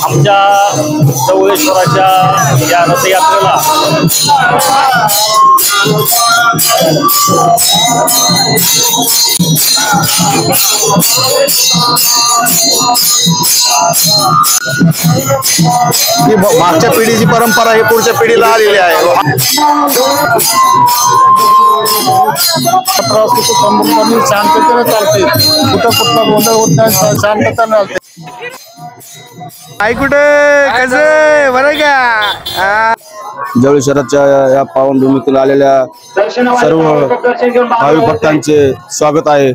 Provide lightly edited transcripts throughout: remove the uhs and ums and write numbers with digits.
आमच्या चौळेश्वराच्या या रथयात्रेला मागच्या पिढीची परंपरा ही पुढच्या पिढीला आलेली आहे। शांततेने चालते, कुठं कुठला गोंधळ होत नाही, शांतता चालते। आई कुठे कसं बरं का? जवळेश्वराच्या या पावनभूमीतून आलेल्या सर्व भाविक भक्तांचे स्वागत आहे।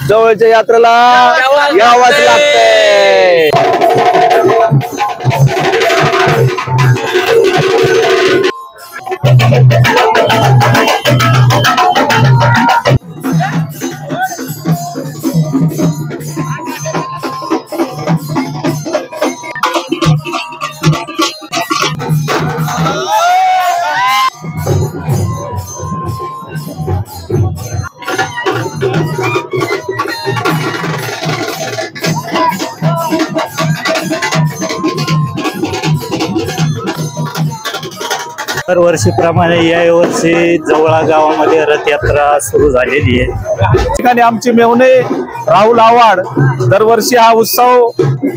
जवळच्या यात्रेला यावंच लागतंय। दरवर्षीप्रमाणे या वर्षी जवळा गावामध्ये रथयात्रा सुरू झालेली आहे। ठिकाणी आमचे मेहुणे राहुल आव्हाड दरवर्षी हा उत्सव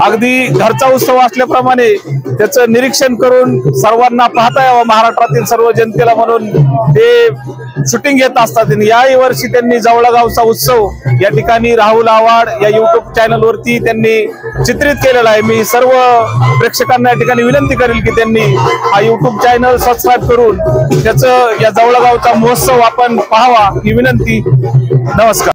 अगदी घरचा उत्सव असल्याप्रमाणे त्याचं निरीक्षण करून सर्वांना पाहता यावं महाराष्ट्रातील सर्व जनतेला म्हणून ते शूटिंग घेत असतात। याही वर्षी त्यांनी जवळा गावचा उत्सव या ठिकाणी राहुल आव्हाड या YouTube चॅनल वरती त्यांनी चित्रित केलेला आहे। मी सर्व प्रेक्षकांना या ठिकाणी विनंती करेल की त्यांनी हा YouTube चॅनल सबस्क्राईब करून त्याचं या जवळा गावचा महोत्सव आपण पाहावा ही विनंती। नमस्कार।